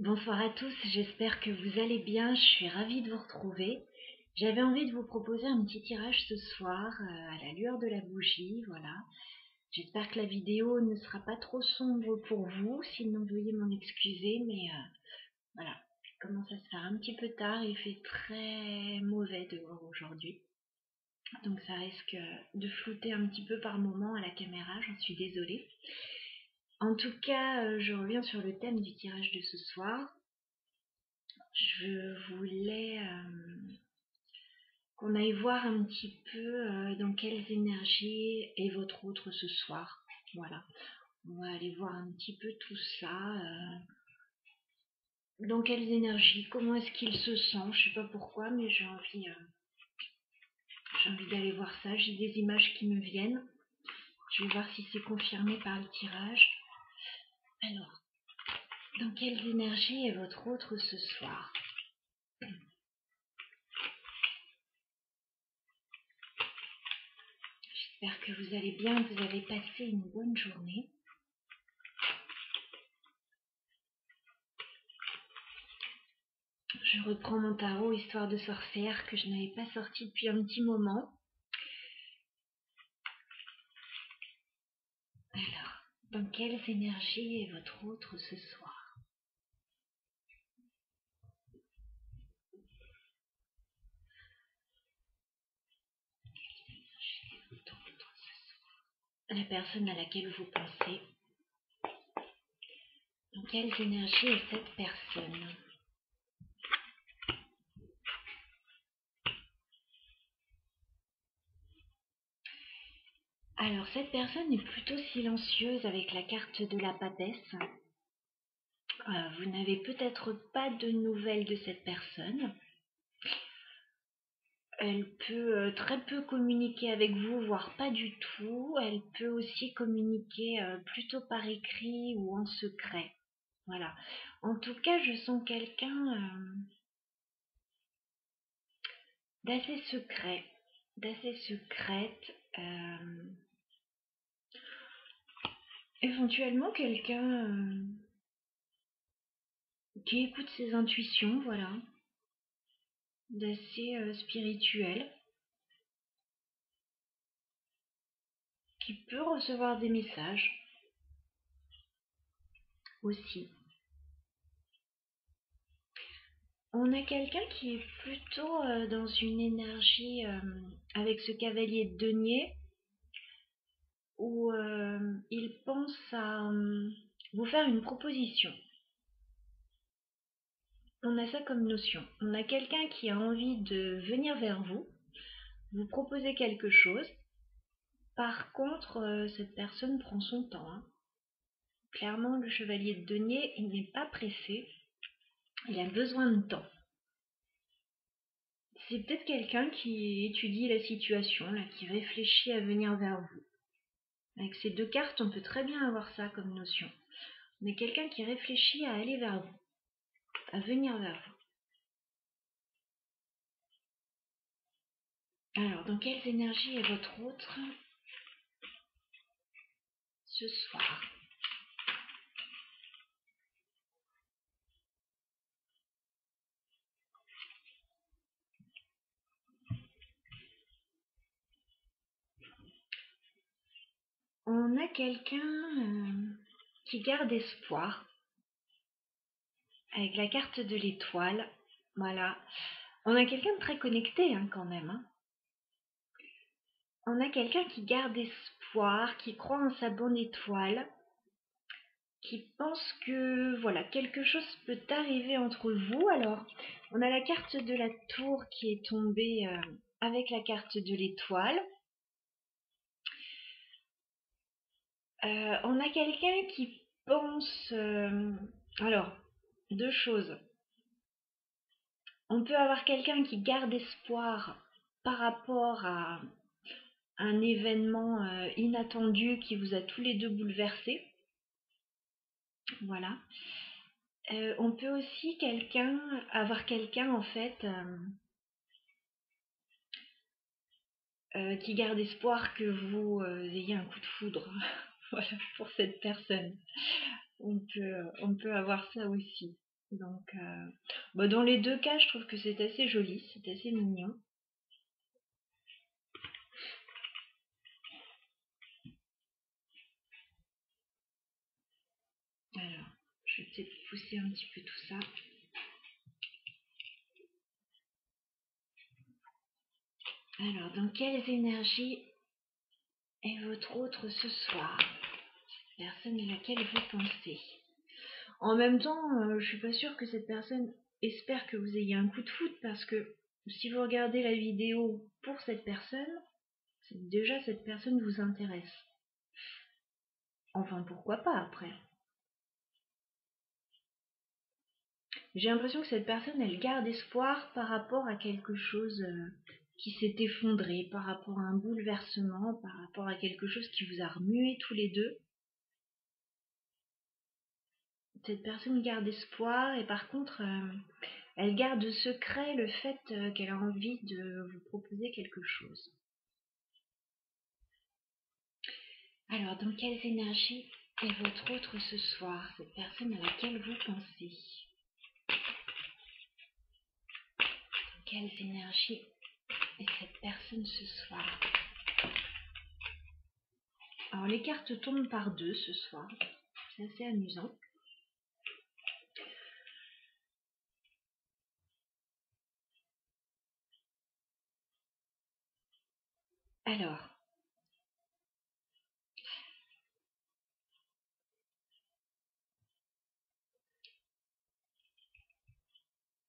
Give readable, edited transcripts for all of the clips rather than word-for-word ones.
Bonsoir à tous, j'espère que vous allez bien, je suis ravie de vous retrouver. J'avais envie de vous proposer un petit tirage ce soir à la lueur de la bougie, voilà. J'espère que la vidéo ne sera pas trop sombre pour vous, sinon veuillez m'en excuser, mais voilà, il commence à se faire un petit peu tard, il fait très mauvais dehors aujourd'hui. Donc ça risque de flouter un petit peu par moment à la caméra, j'en suis désolée. En tout cas, je reviens sur le thème du tirage de ce soir. Je voulais qu'on aille voir un petit peu dans quelles énergies est votre autre ce soir. Voilà, on va aller voir un petit peu tout ça. Dans quelles énergies, comment est-ce qu'il se sent, je sais pas pourquoi, mais j'ai envie d'aller voir ça. J'ai des images qui me viennent. Je vais voir si c'est confirmé par le tirage. Alors, dans quelles énergies est votre autre ce soir? J'espère que vous allez bien, vous avez passé une bonne journée. Je reprends mon tarot Histoire de sorcière que je n'avais pas sorti depuis un petit moment. Alors, dans quelles énergies est votre autre ce soir? La personne à laquelle vous pensez. Dans quelles énergies est cette personne? Alors, cette personne est plutôt silencieuse avec la carte de la papesse. Vous n'avez peut-être pas de nouvelles de cette personne. Elle peut très peu communiquer avec vous, voire pas du tout. Elle peut aussi communiquer plutôt par écrit ou en secret. Voilà. En tout cas, je sens quelqu'un d'assez secret, d'assez secrète. Éventuellement quelqu'un qui écoute ses intuitions, voilà. D'assez spirituel. Qui peut recevoir des messages aussi. On a quelqu'un qui est plutôt dans une énergie avec ce cavalier de denier où il pense à vous faire une proposition. On a ça comme notion. On a quelqu'un qui a envie de venir vers vous, vous proposer quelque chose. Par contre, cette personne prend son temps, hein. Clairement, le chevalier de denier, il n'est pas pressé. Il a besoin de temps. C'est peut-être quelqu'un qui étudie la situation, là, qui réfléchit à venir vers vous. Avec ces deux cartes, on peut très bien avoir ça comme notion. Mais quelqu'un qui réfléchit à aller vers vous, à venir vers vous. Alors, dans quelles énergies est votre autre ce soir? On a quelqu'un qui garde espoir. Avec la carte de l'étoile, voilà. On a quelqu'un de très connecté hein, quand même. Hein. On a quelqu'un qui garde espoir, qui croit en sa bonne étoile, qui pense que voilà quelque chose peut arriver entre vous. Alors, on a la carte de la tour qui est tombée avec la carte de l'étoile. On a quelqu'un qui pense... alors, deux choses. On peut avoir quelqu'un qui garde espoir par rapport à un événement inattendu qui vous a tous les deux bouleversé. Voilà. On peut aussi avoir quelqu'un en fait qui garde espoir que vous ayez un coup de foudre. Voilà pour cette personne. On peut avoir ça aussi. Donc, dans les deux cas, je trouve que c'est assez joli, c'est assez mignon. Alors, je vais peut-être pousser un petit peu tout ça. Alors, dans quelles énergies est votre autre ce soir? Cette personne à laquelle vous pensez. En même temps, je suis pas sûre que cette personne espère que vous ayez un coup de foudre, parce que si vous regardez la vidéo pour cette personne, déjà cette personne vous intéresse. Enfin, pourquoi pas après. J'ai l'impression que cette personne, elle garde espoir par rapport à quelque chose qui s'est effondré, par rapport à un bouleversement, par rapport à quelque chose qui vous a remué tous les deux. Cette personne garde espoir et par contre, elle garde secret le fait qu'elle a envie de vous proposer quelque chose. Alors, dans quelles énergies est votre autre ce soir, cette personne à laquelle vous pensez? Dans quelles énergies est cette personne ce soir? Alors, les cartes tombent par deux ce soir. C'est assez amusant. Alors,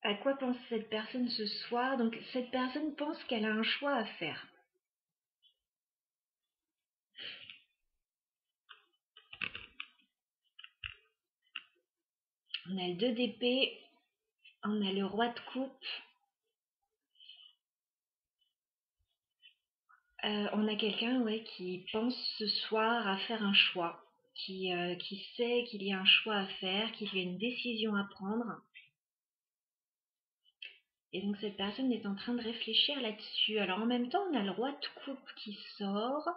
à quoi pense cette personne ce soir? Donc, cette personne pense qu'elle a un choix à faire. On a le 2 d'épée, on a le roi de coupe, on a quelqu'un qui pense ce soir à faire un choix, qui sait qu'il y a un choix à faire, qu'il y a une décision à prendre. Et donc cette personne est en train de réfléchir là-dessus. Alors en même temps, on a le roi de coupe qui sort.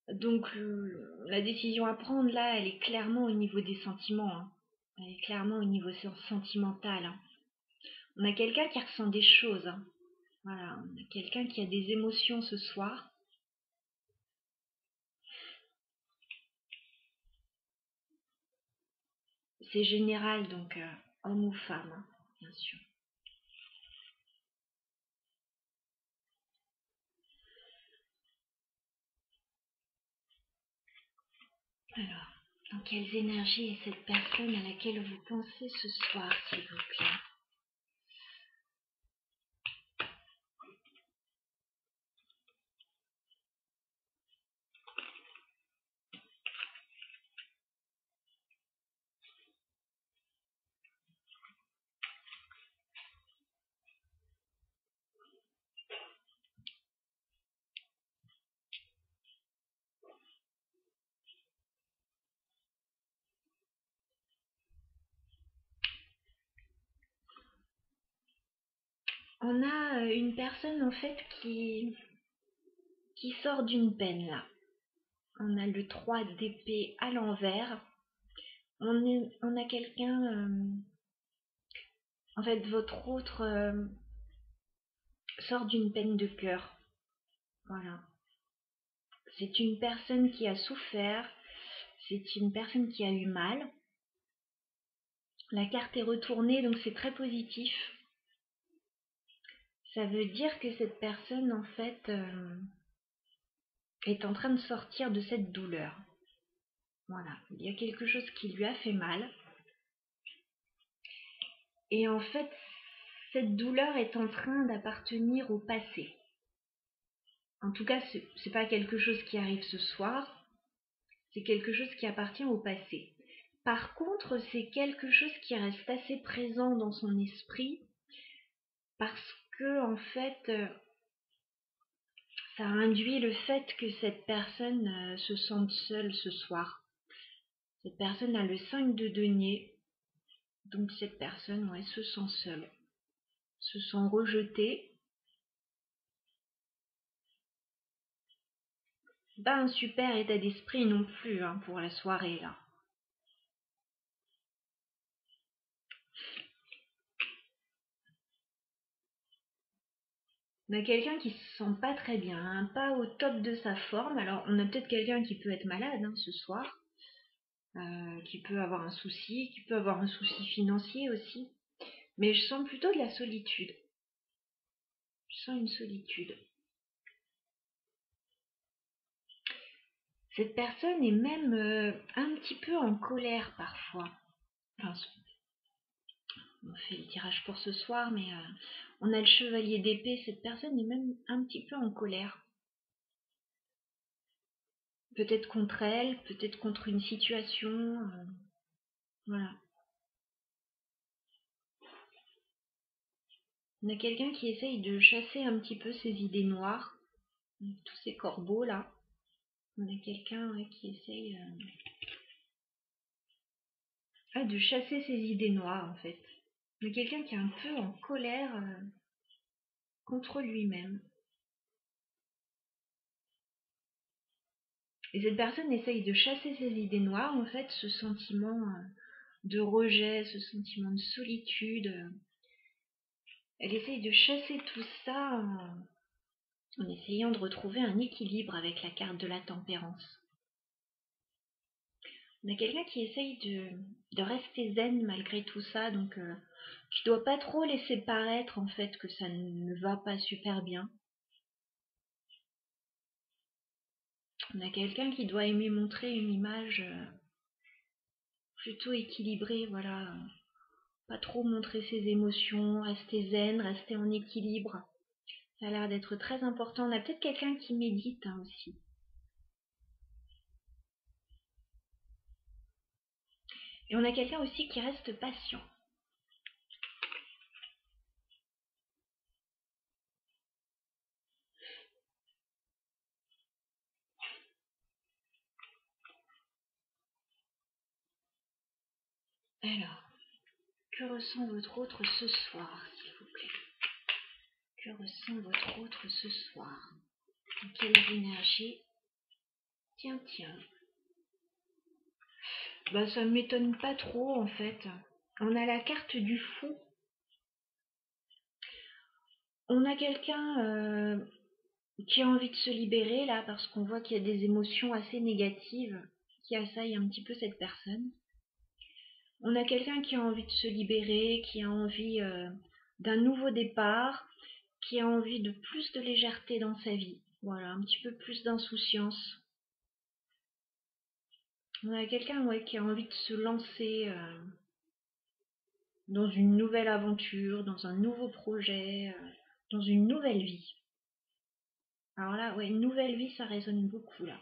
Donc la décision à prendre là, elle est clairement au niveau des sentiments, hein. Elle est clairement au niveau sentimental, hein. On a quelqu'un qui ressent des choses, hein. Voilà, on a quelqu'un qui a des émotions ce soir. C'est général, donc homme ou femme, hein, bien sûr. Alors, dans quelles énergies est cette personne à laquelle vous pensez ce soir, s'il vous plaît? On a une personne en fait qui sort d'une peine là. On a le 3 d'épée à l'envers. On a quelqu'un, en fait, votre autre sort d'une peine de cœur. Voilà. C'est une personne qui a souffert, c'est une personne qui a eu mal. La carte est retournée, donc c'est très positif. Ça veut dire que cette personne, en fait, est en train de sortir de cette douleur. Voilà. Il y a quelque chose qui lui a fait mal. Et en fait, cette douleur est en train d'appartenir au passé. En tout cas, c'est pas quelque chose qui arrive ce soir, c'est quelque chose qui appartient au passé. Par contre, c'est quelque chose qui reste assez présent dans son esprit parce que, en fait, ça induit le fait que cette personne se sente seule ce soir. Cette personne a le 5 de denier, donc cette personne se sent seule, se sent rejetée. Pas un super état d'esprit non plus, hein, pour la soirée là. On a quelqu'un qui se sent pas très bien, hein, pas au top de sa forme. Alors, on a peut-être quelqu'un qui peut être malade hein, ce soir, qui peut avoir un souci, qui peut avoir un souci financier aussi. Mais je sens plutôt de la solitude. Je sens une solitude. Cette personne est même un petit peu en colère parfois. Enfin, on fait le tirage pour ce soir, mais on a le chevalier d'épée. Cette personne est même un petit peu en colère. Peut-être contre elle, peut-être contre une situation. Voilà. On a quelqu'un qui essaye de chasser un petit peu ses idées noires, tous ces corbeaux là. On a quelqu'un qui essaye de chasser ses idées noires en fait. On a quelqu'un qui est un peu en colère contre lui-même. Et cette personne essaye de chasser ses idées noires, en fait, ce sentiment de rejet, ce sentiment de solitude. Elle essaye de chasser tout ça en essayant de retrouver un équilibre avec la carte de la tempérance. On a quelqu'un qui essaye de rester zen malgré tout ça, donc qui doit pas trop laisser paraître en fait que ça ne va pas super bien. On a quelqu'un qui doit aimer montrer une image plutôt équilibrée, voilà. Pas trop montrer ses émotions, rester zen, rester en équilibre. Ça a l'air d'être très important. On a peut-être quelqu'un qui médite hein, aussi. Et on a quelqu'un aussi qui reste patient. Alors, que ressent votre autre ce soir, s'il vous plaît? Que ressent votre autre ce soir? Quelles énergies? Tiens. Bah, ça ne m'étonne pas trop, en fait. On a la carte du fou. On a quelqu'un qui a envie de se libérer, là, parce qu'on voit qu'il y a des émotions assez négatives qui assaillent un petit peu cette personne. On a quelqu'un qui a envie de se libérer, qui a envie d'un nouveau départ, qui a envie de plus de légèreté dans sa vie. Voilà, un petit peu plus d'insouciance. On a quelqu'un qui a envie de se lancer dans une nouvelle aventure, dans un nouveau projet, dans une nouvelle vie. Alors là, ouais, une nouvelle vie, ça résonne beaucoup là.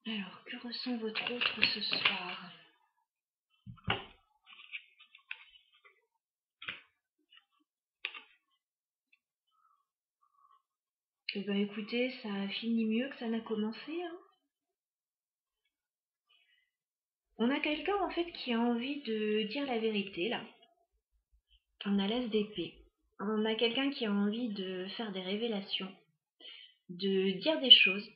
Alors, que ressent votre autre ce soir? Eh ben écoutez, ça a fini mieux que ça n'a commencé, hein. On a quelqu'un en fait qui a envie de dire la vérité là. On a l'as d'épée. On a quelqu'un qui a envie de faire des révélations, de dire des choses,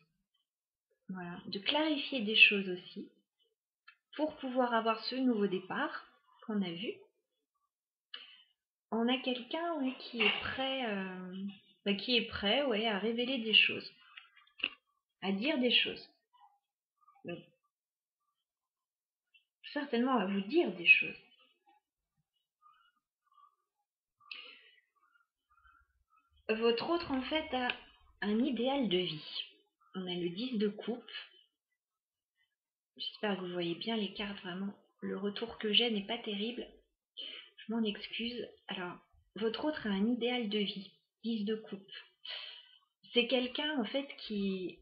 voilà, de clarifier des choses aussi, pour pouvoir avoir ce nouveau départ qu'on a vu. On a quelqu'un oui, qui est prêt ouais, à révéler des choses, à dire des choses. Donc, certainement à vous dire des choses. Votre autre en fait a un idéal de vie. On a le 10 de coupe. J'espère que vous voyez bien les cartes, vraiment. Le retour que j'ai n'est pas terrible. Je m'en excuse. Alors, votre autre a un idéal de vie. 10 de coupe. C'est quelqu'un, en fait, qui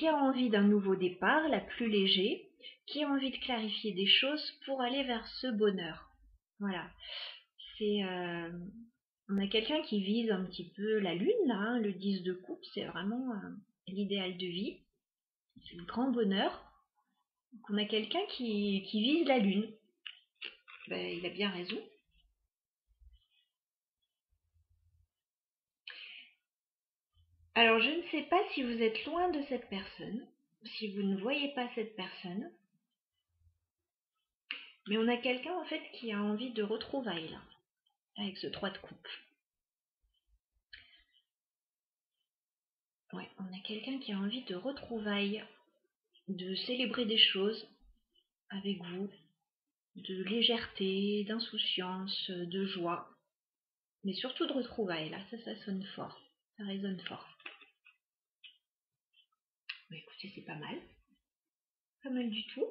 a envie d'un nouveau départ, la plus léger, qui a envie de clarifier des choses pour aller vers ce bonheur. Voilà. C'est... on a quelqu'un qui vise un petit peu la lune, là, hein, le 10 de coupe, c'est vraiment l'idéal de vie. C'est le grand bonheur. Donc on a quelqu'un qui vise la lune. Ben, il a bien raison. Alors, je ne sais pas si vous êtes loin de cette personne, si vous ne voyez pas cette personne, mais on a quelqu'un en fait qui a envie de retrouvailles là, avec ce 3 de coupe. Ouais, on a quelqu'un qui a envie de retrouvailles, de célébrer des choses avec vous, de légèreté, d'insouciance, de joie, mais surtout de retrouvailles. Là, ça sonne fort, ça résonne fort. Mais écoutez, c'est pas mal du tout.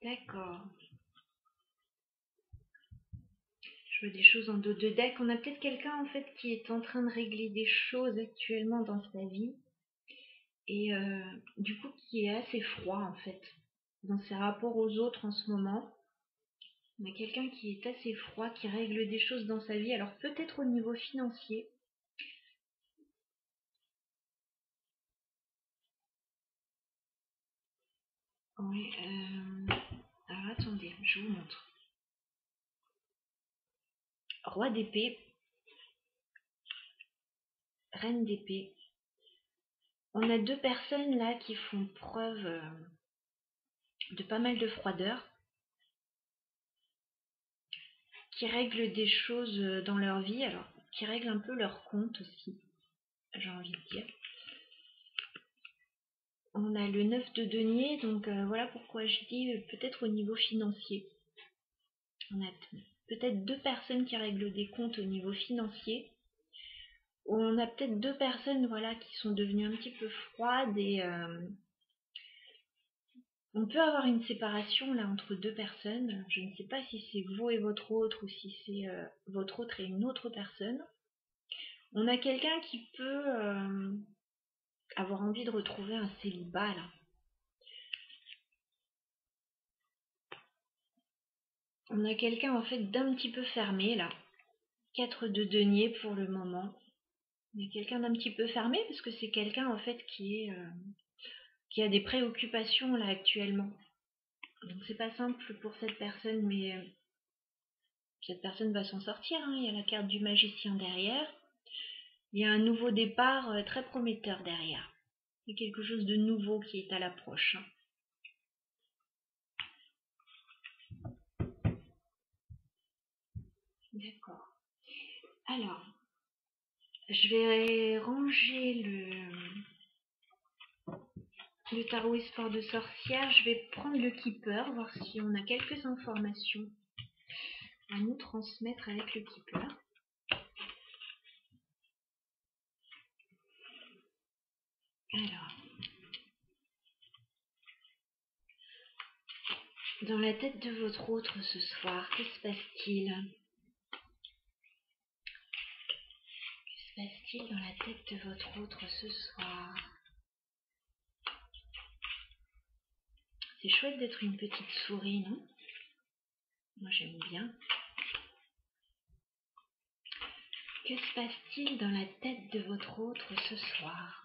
D'accord. Je vois des choses en dos de deck. On a peut-être quelqu'un en fait qui est en train de régler des choses actuellement dans sa vie et du coup qui est assez froid en fait dans ses rapports aux autres en ce moment. On a quelqu'un qui est assez froid, qui règle des choses dans sa vie, alors peut-être au niveau financier. Oui, alors attendez, je vous montre. Roi d'épée, reine d'épée. On a deux personnes là qui font preuve de pas mal de froideur, qui règlent des choses dans leur vie, alors qui règlent un peu leur compte aussi, j'ai envie de dire. On a le 9 de denier, donc voilà pourquoi je dis peut-être au niveau financier. On a peut-être deux personnes qui règlent des comptes au niveau financier. On a peut-être deux personnes voilà, qui sont devenues un petit peu froides et on peut avoir une séparation là entre deux personnes. Je ne sais pas si c'est vous et votre autre ou si c'est votre autre et une autre personne. On a quelqu'un qui peut avoir envie de retrouver un célibat là. On a quelqu'un en fait d'un petit peu fermé là. 4 de denier pour le moment. On a quelqu'un d'un petit peu fermé parce que c'est quelqu'un en fait qui a des préoccupations là actuellement. Donc c'est pas simple pour cette personne, mais cette personne va s'en sortir. Hein. Il y a la carte du magicien derrière. Il y a un nouveau départ très prometteur derrière. Il y a quelque chose de nouveau qui est à l'approche. D'accord. Alors, je vais ranger le tarot espoir de sorcière. Je vais prendre le keeper, voir si on a quelques informations à nous transmettre avec le keeper. Alors, dans la tête de votre autre ce soir, que se passe-t-il? Que se passe-t-il dans la tête de votre autre ce soir? C'est chouette d'être une petite souris, non? Moi j'aime bien. Que se passe-t-il dans la tête de votre autre ce soir?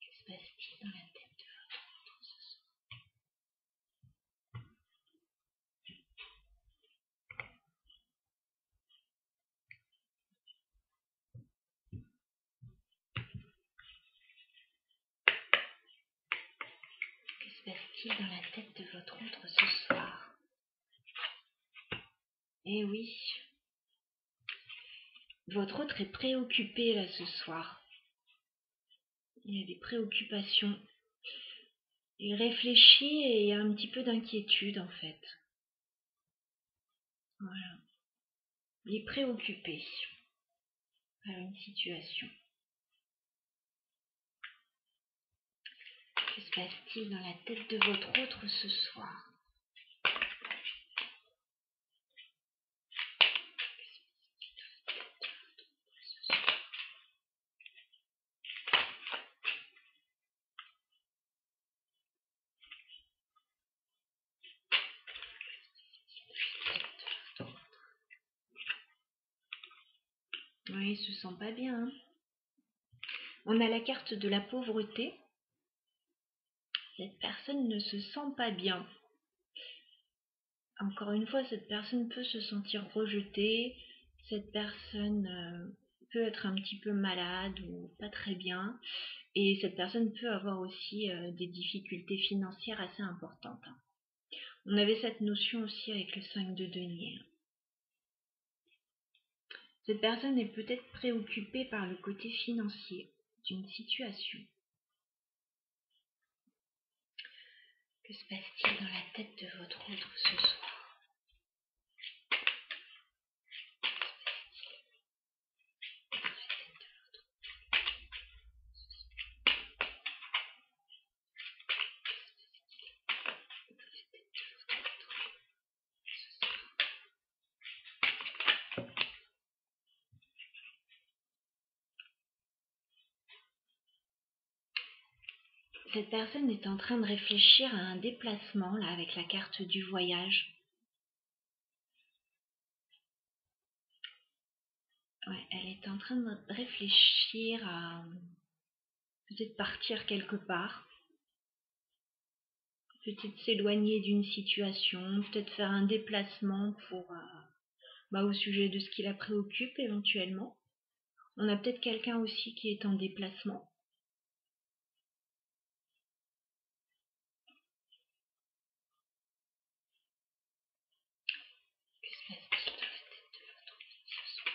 Que se passe-t-il dans la tête de votre autre ce soir? Que se passe-t-il dans la tête de votre autre ce soir? Eh oui, votre autre est préoccupé là ce soir. Il y a des préoccupations. Il réfléchit et il y a un petit peu d'inquiétude en fait. Voilà. Il est préoccupé par une situation. Que se passe-t-il dans la tête de votre autre ce soir? il se sent pas bien, hein. On a la carte de la pauvreté. Cette personne ne se sent pas bien. Encore une fois, cette personne peut se sentir rejetée. Cette personne peut être un petit peu malade ou pas très bien. Et cette personne peut avoir aussi des difficultés financières assez importantes. On avait cette notion aussi avec le 5 de denier. Cette personne est peut-être préoccupée par le côté financier d'une situation. Que se passe-t-il dans la tête de votre autre ce soir? Cette personne est en train de réfléchir à un déplacement, là, avec la carte du voyage. Ouais, elle est en train de réfléchir à peut-être partir quelque part, peut-être s'éloigner d'une situation, peut-être faire un déplacement pour, au sujet de ce qui la préoccupe éventuellement. On a peut-être quelqu'un aussi qui est en déplacement. Que se passe-t-il dans la tête de votre autre ce soir?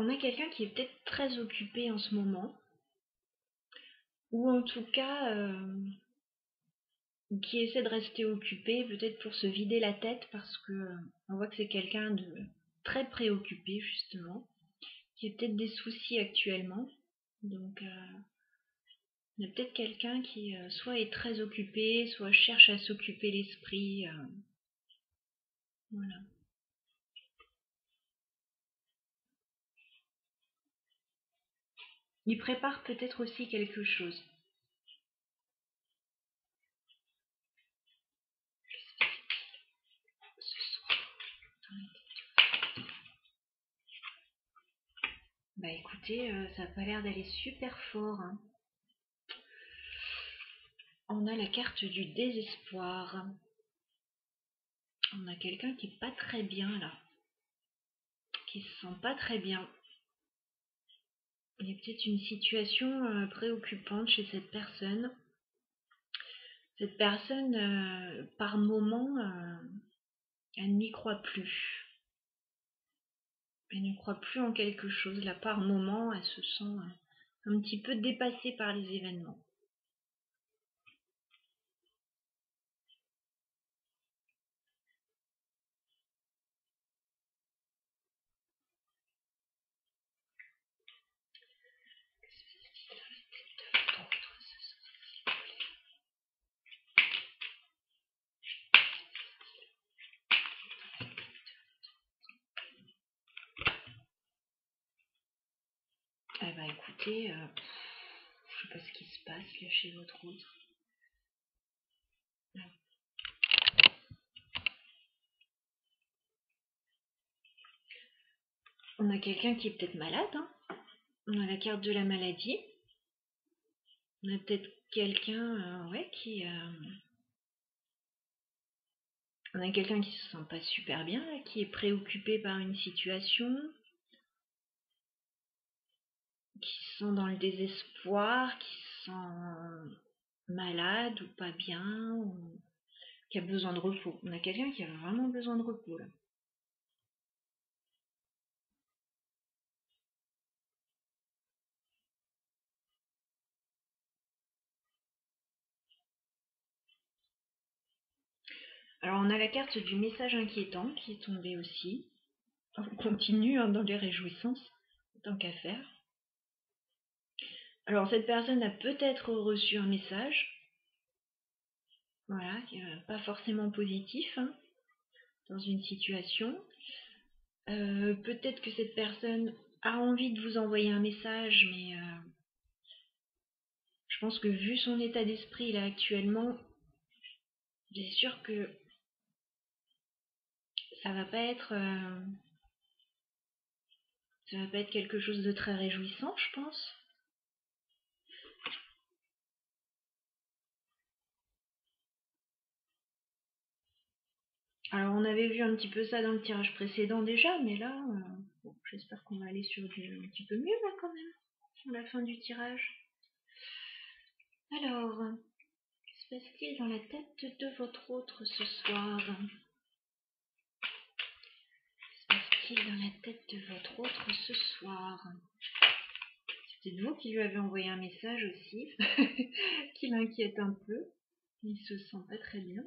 On a quelqu'un qui est peut-être très occupé en ce moment, ou en tout cas qui essaie de rester occupé, peut-être pour se vider la tête, parce que on voit que c'est quelqu'un de très préoccupé justement, qui a peut-être des soucis actuellement. Donc il y a peut-être quelqu'un qui soit est très occupé, soit cherche à s'occuper l'esprit. Voilà. Il prépare peut-être aussi quelque chose. Ce soir. Bah écoutez, ça n'a pas l'air d'aller super fort, hein. On a la carte du désespoir. On a quelqu'un qui est pas très bien là, qui se sent pas très bien. Il y a peut-être une situation préoccupante chez cette personne. Cette personne, par moment, elle n'y croit plus. Elle ne croit plus en quelque chose. Là, par moment, elle se sent un petit peu dépassée par les événements. Eh ben écoutez, je sais pas ce qui se passe là chez votre autre. On a quelqu'un qui est peut-être malade, hein. On a la carte de la maladie. On a peut-être quelqu'un qui... on a quelqu'un qui se sent pas super bien, là, qui est préoccupé par une situation, qui se sent dans le désespoir, qui se sent malade ou pas bien, ou qui a besoin de repos. On a quelqu'un qui a vraiment besoin de repos là. Alors on a la carte du message inquiétant qui est tombée aussi. On continue dans les réjouissances, tant qu'à faire. Alors cette personne a peut-être reçu un message, voilà, pas forcément positif dans une situation. Peut-être que cette personne a envie de vous envoyer un message, mais je pense que vu son état d'esprit là actuellement, c'est sûr que ça va pas être quelque chose de très réjouissant, je pense. Alors on avait vu un petit peu ça dans le tirage précédent déjà, mais là, bon, j'espère qu'on va aller sur un petit peu mieux là quand même, sur la fin du tirage. Alors, que se passe-t-il dans la tête de votre autre ce soir? Que se passe-t-il dans la tête de votre autre ce soir? C'est peut-être vous qui lui avez envoyé un message aussi, qui l'inquiète un peu. Il se sent pas très bien.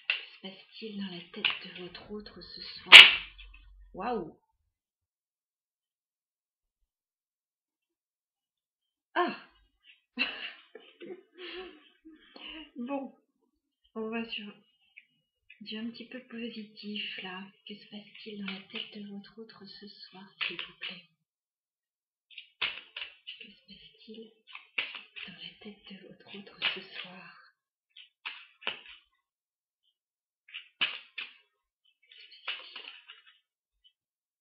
Que se passe-t-il dans la tête de votre autre ce soir? Waouh! Ah! Bon, on va sur du un petit peu positif là. Que se passe-t-il dans la tête de votre autre ce soir, s'il vous plaît? Que se passe-t-il dans la tête de votre autre ce soir?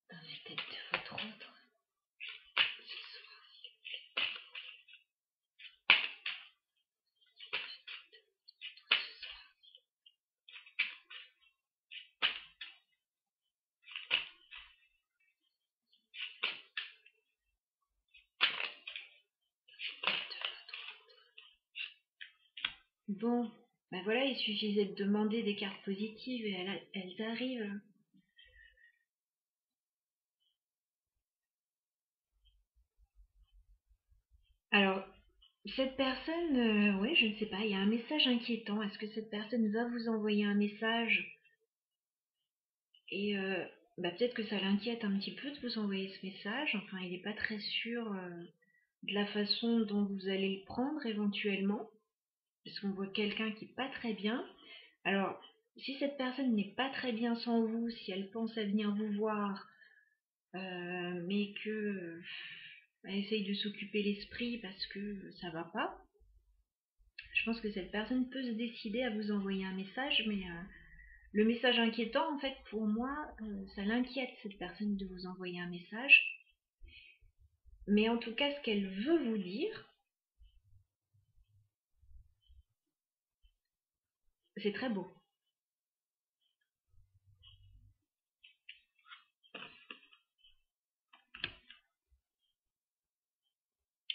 Dans la tête de votre autre ce soir. Bon, ben voilà, il suffisait de demander des cartes positives et elles arrivent. Alors, cette personne, oui, je ne sais pas, il y a un message inquiétant. Est-ce que cette personne va vous envoyer un message? Et bah, peut-être que ça l'inquiète un petit peu de vous envoyer ce message. Enfin, il n'est pas très sûr de la façon dont vous allez le prendre éventuellement. Parce qu'on voit quelqu'un qui n'est pas très bien. Alors, si cette personne n'est pas très bien sans vous, si elle pense à venir vous voir, mais que elle essaye de s'occuper l'esprit parce que ça va pas, je pense que cette personne peut se décider à vous envoyer un message, mais le message inquiétant, en fait, pour moi, ça l'inquiète cette personne de vous envoyer un message. Mais en tout cas, ce qu'elle veut vous dire, c'est très beau.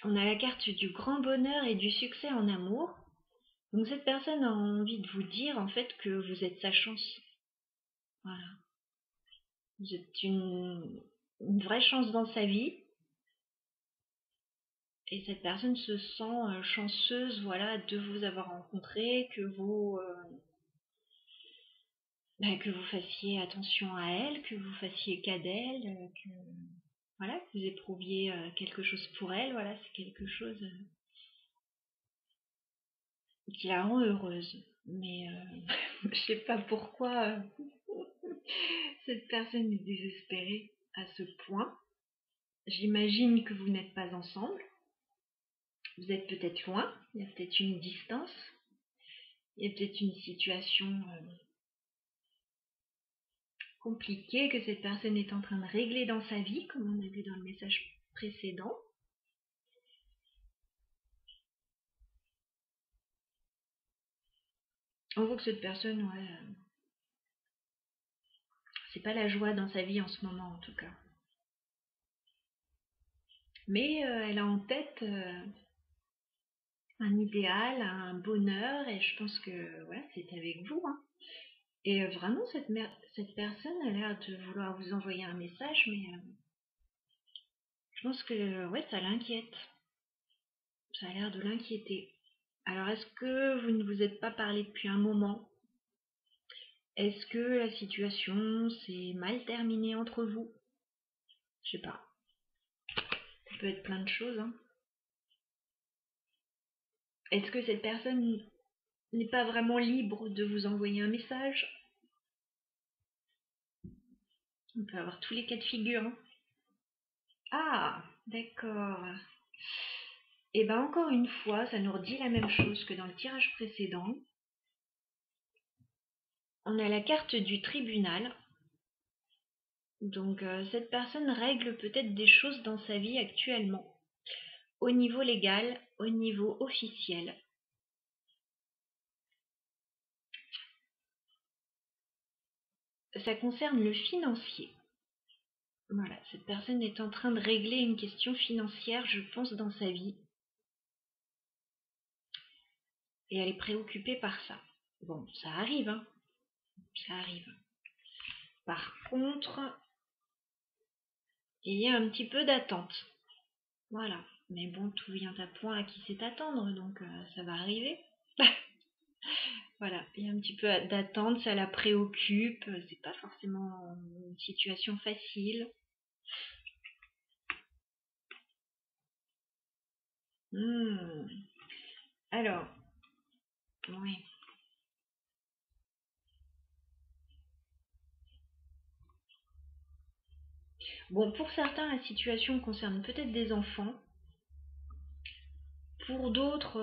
On a la carte du grand bonheur et du succès en amour. Donc cette personne a envie de vous dire en fait que vous êtes sa chance. Voilà. Vous êtes une vraie chance dans sa vie. Et cette personne se sent chanceuse, voilà, de vous avoir rencontré, que vous fassiez attention à elle, que vous fassiez cas d'elle, que voilà, que vous éprouviez quelque chose pour elle, voilà, c'est quelque chose qui la rend heureuse. Mais je sais pas pourquoi cette personne est désespérée à ce point. J'imagine que vous n'êtes pas ensemble. Vous êtes peut-être loin, il y a peut-être une distance, il y a peut-être une situation compliquée que cette personne est en train de régler dans sa vie, comme on a vu dans le message précédent. On voit que cette personne, ouais, c'est pas la joie dans sa vie en ce moment en tout cas. Mais elle a en tête un idéal, un bonheur, et je pense que voilà, c'est avec vous. Hein. Et vraiment, cette personne a l'air de vouloir vous envoyer un message, mais je pense que ouais, ça l'inquiète. Ça a l'air de l'inquiéter. Alors, est-ce que vous ne vous êtes pas parlé depuis un moment? Est-ce que la situation s'est mal terminée entre vous? Je sais pas. Ça peut être plein de choses, hein. Est-ce que cette personne n'est pas vraiment libre de vous envoyer un message? On peut avoir tous les cas de figure, hein. Ah, d'accord. Et ben encore une fois, ça nous redit la même chose que dans le tirage précédent. On a la carte du tribunal. Donc cette personne règle peut-être des choses dans sa vie actuellement, au niveau légal, au niveau officiel. Ça concerne le financier. Voilà, cette personne est en train de régler une question financière, je pense, dans sa vie. Et elle est préoccupée par ça. Bon, ça arrive, hein. Ça arrive. Par contre, il y a un petit peu d'attente. Voilà. Mais bon, tout vient à point à qui sait attendre, donc ça va arriver. Voilà, il y a un petit peu d'attente, ça la préoccupe, c'est pas forcément une situation facile. Hmm. Alors, oui. Bon, pour certains, la situation concerne peut-être des enfants. Pour d'autres,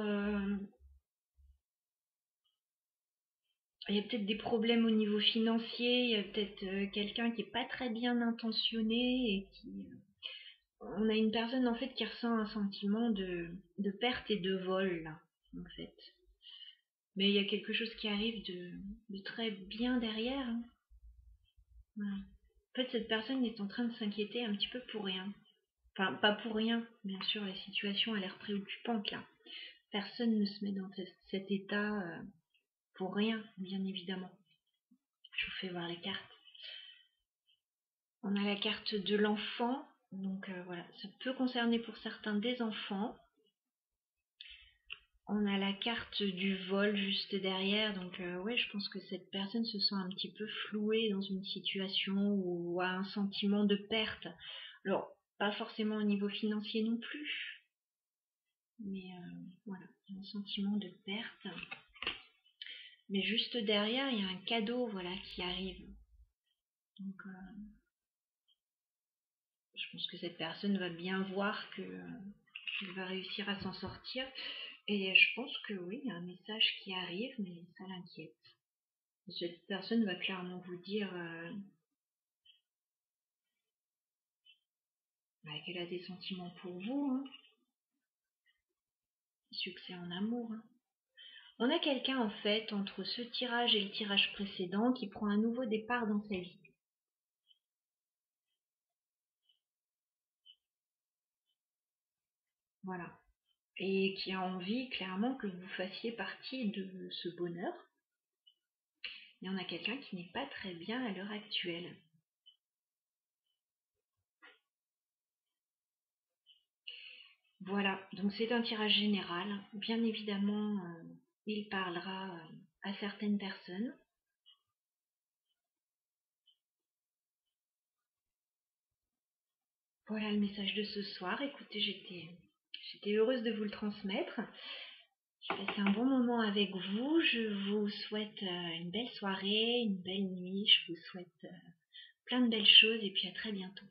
il y a peut-être des problèmes au niveau financier, il y a peut-être quelqu'un qui est pas très bien intentionné et qui... On a une personne en fait qui ressent un sentiment de perte et de vol, là, en fait. Mais il y a quelque chose qui arrive de très bien derrière, hein. Voilà. En fait, cette personne est en train de s'inquiéter un petit peu pour rien. Enfin, pas pour rien, bien sûr, la situation a l'air préoccupante là. Personne ne se met dans cet état pour rien, bien évidemment. Je vous fais voir les cartes. On a la carte de l'enfant, donc voilà, ça peut concerner pour certains des enfants. On a la carte du vol juste derrière, donc ouais, je pense que cette personne se sent un petit peu flouée dans une situation ou a un sentiment de perte. Alors, pas forcément au niveau financier non plus, mais voilà, un sentiment de perte. Mais juste derrière, il y a un cadeau, voilà, qui arrive. Donc, je pense que cette personne va bien voir qu'elle va réussir à s'en sortir. Et je pense que oui, il y a un message qui arrive, mais ça l'inquiète. Cette personne va clairement vous dire qu'elle a des sentiments pour vous, hein. Succès en amour, hein. On a quelqu'un en fait entre ce tirage et le tirage précédent qui prend un nouveau départ dans sa vie. Voilà. Et qui a envie clairement que vous fassiez partie de ce bonheur. Et on a quelqu'un qui n'est pas très bien à l'heure actuelle. Voilà, donc c'est un tirage général. Bien évidemment, il parlera à certaines personnes. Voilà le message de ce soir. Écoutez, j'étais heureuse de vous le transmettre. J'ai passé un bon moment avec vous. Je vous souhaite une belle soirée, une belle nuit. Je vous souhaite plein de belles choses et puis à très bientôt.